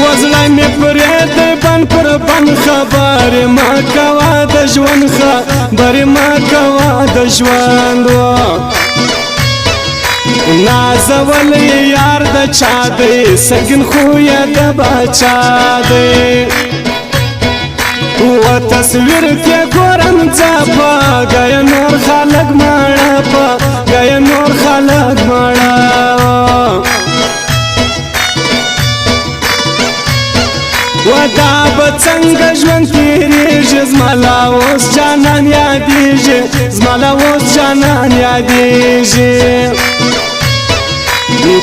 وزړه مې پرېږدی بند پر بند خبرې مه کوه د ژوند خبرې مه کوه د ژوند نازولی یار د چا دی سنګین خویه د باچا دی و تصویر کې ګورم ځپه ګیه نور خلک مړه په ګیه نور خلک مړه ودا بڅنګه ژوند تیریږي زما لا اوس جانان یادیږي زما لا اوس جانان یادیږي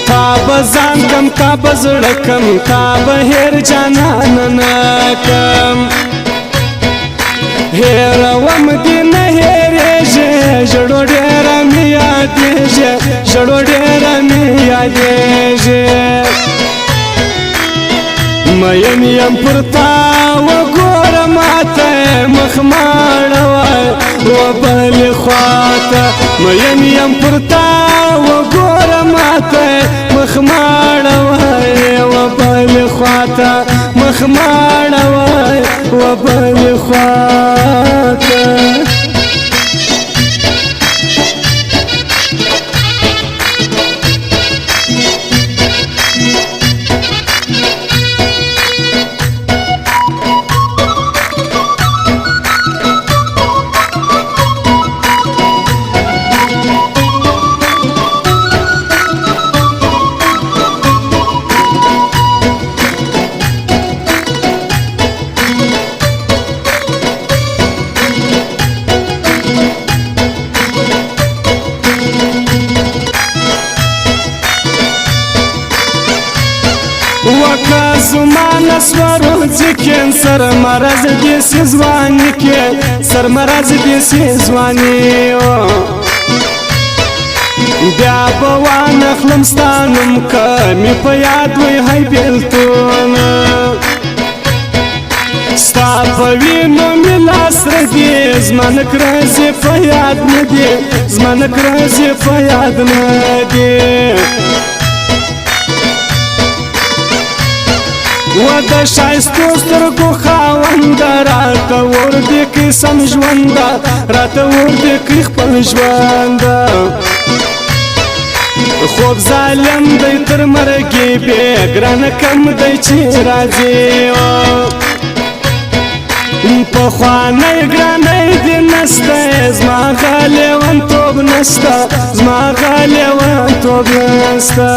تا به ځان کم تا به زړه کم تا به هېر جانان نه کم هېروم دې نه هېرېږي ژړو ډېره مې یادېږي ژړو ډېره مې یادېږي مین یم پر تا وګوره ماته مخ ماړوه و بلې خواته مین یم پر تا وګوره ماته مخ ماړوه و بلې خواته مخ ماړوه و بلې خواته وکه زما سورو ځکین سر مرض دې سي ځواني کې سر مرض دې سي ځواني بیا به وانخلم ستا نوم که مې په یاد وی هی بېلتون ستا په وینو مې لاس ردي زما نک راځي په یاد نه دي زما نک راځي په یاد نه دي و د ښایستو سترګو خاونده راته وردی کړي سم ژونده راته وردی کړي خپل ژونده خوب ظالم دی تر مرګې بې ګرانه کم دی چې راځي پخوانی ګرانی دې نسته زما غا لیونتوب نسته زما غا لیونتوب نسته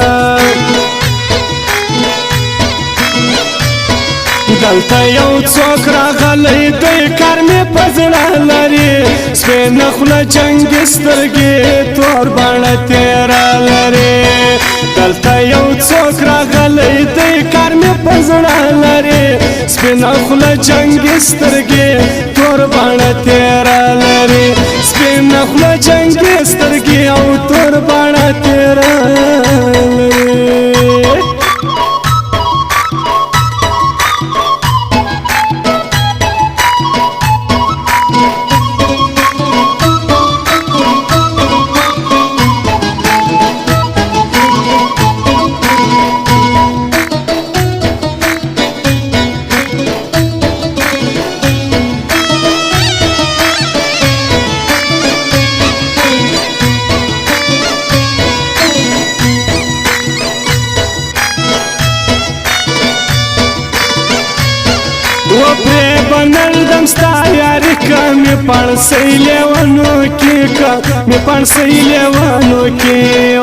دلته یو څوک راغلی دی کار مې په زړه لري سپینه خوله جنګي سترګې تور بڼه تېره لري دلته یو څوک راغلی دی کار مې په زړه لري سپینه خوله جنګي سترګې تور بڼه تېره لري سپینه خوله جنګي سترګې او تور بڼه تېره لري بنردم ستا یاری که می پړسۍ لیونو کې که می پړسۍ لیونو کې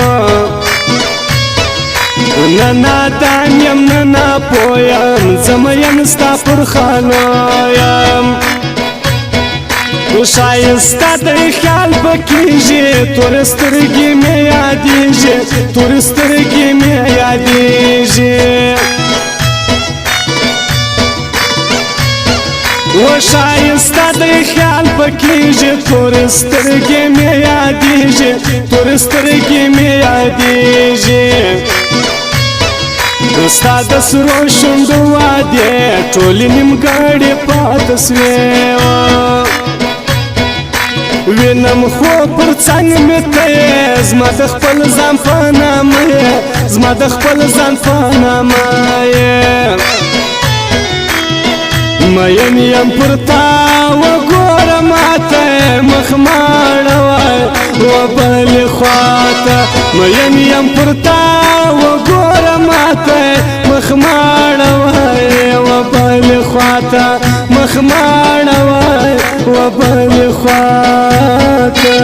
نه نادان یم نه ناپوه یم زه مین ستا پر خانو یم ښایسته دی خیال به کېږي تورې سترګې مې یادېږي تورې سترګې مې یادېږي و شایسته د خیال پکېږي تور سترګې مې یادېږي تور سترګې مې یادېږي ستا د سرو شونډو وعدې ټولې نیمګړې پاتې سوې وینم خو پر څنګ مې ته یې زما د خپل ځان په نامه یې زما د خپل ځان په نامه یې مین یم پر تا وګوره ماته مخ مه اړوه و بلې خواته مین یم پر تا وګوره ماته مخ مه اړوه و بلې خواته مخ مه اړوه و بلې خواته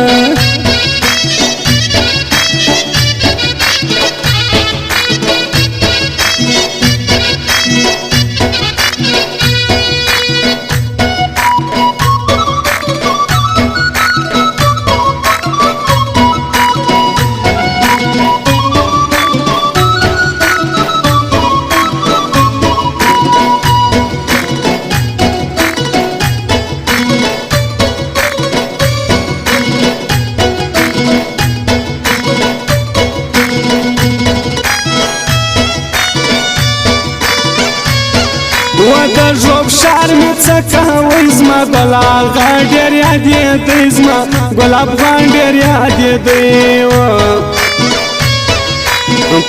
و د ژوب ښار مې څه کوئ زما ګلاب غاړ ډېر یادېدی زما ګلاب غاړ ډېر یادېدی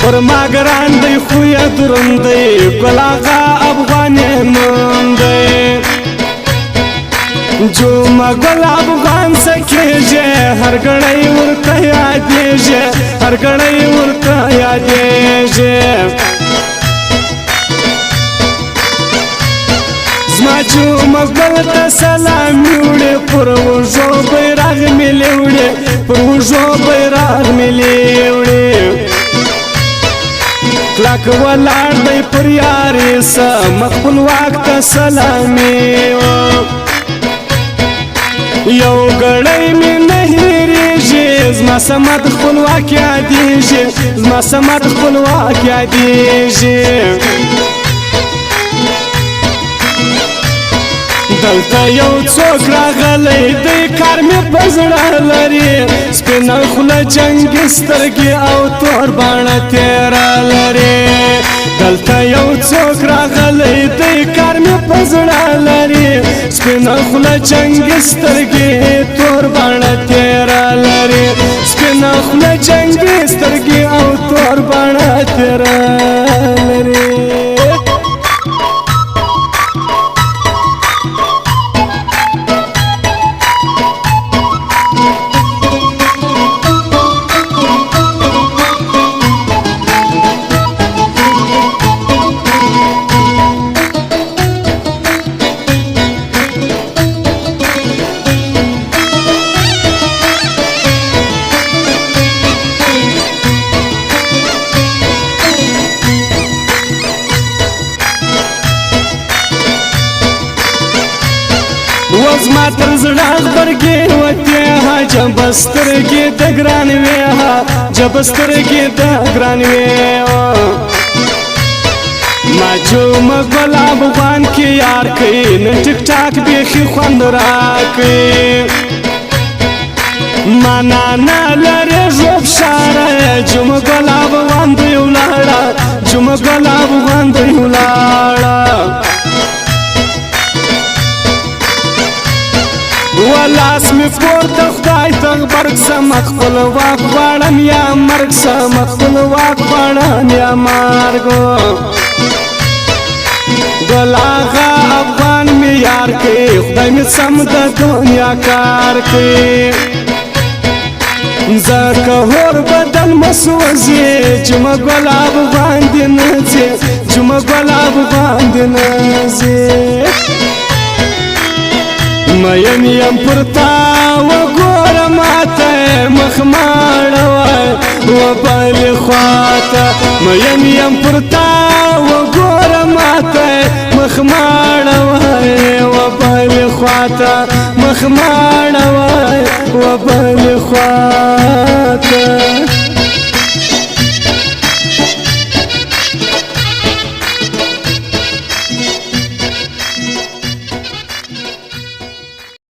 پر ما ګران دی خو یې دروند دی ګل آغا افغانې نوم دی جومه ګل افغان څه کېږي هر ګړی ورته یادېږي هر ګړی ورته یادېږي زما جومه ګل ته سلامي وړې پر اوږو بیرغ مې لیوړې پر اوږو بیرغ مې لیوړې کلک ولاړ دی پر یارې سه مخ خپلواک ته سلامي یو ګړی مې نه هېرېږي زما صمد خپلواک یادېږي زما صمد خپلواک یادېږي دلته یو څوک راغلی دی کار مې په زړه لري سپینه خوله جنګي سترګې او تور باڼه تېره لري دلته یو څوک راغلی دی کار مې په زړه لري سپینه خوله جنګي سترګې تور باڼه تېره لري سپینه خوله جنګي سترګې او تور باڼه تېره لري زما تر زړه غبرګې وتې ها جبه سترګې د ګران وې ها جبه سترګې د ګران وې ما جومه ګل افغان کې یار کوي نن ټیک ټاک بیخي خوند راکوي ما نانا لرې ژوب ښاره جومه ګل افغان دوی ولاړه جومه ګل افغان دوی ولاړه ولاس می پورته خدای ته غبرګ سم خپلواک غواړم یا مرګ سم خپلواک غواړم یا مرګ ګل آغا افغان می یار کوي خدای می سم د دنیا کار کوي زه که هور بدن مسوځي جمه ګل افغان دې نځي جمه ګل افغان دې نځي مین یم پر تا وګوره ماته مخ مه اړوه و بلې خواته مین یم پر تا وګوره ماته مخ مه اړوه و بلې خواته مخ مه اړوه و بلې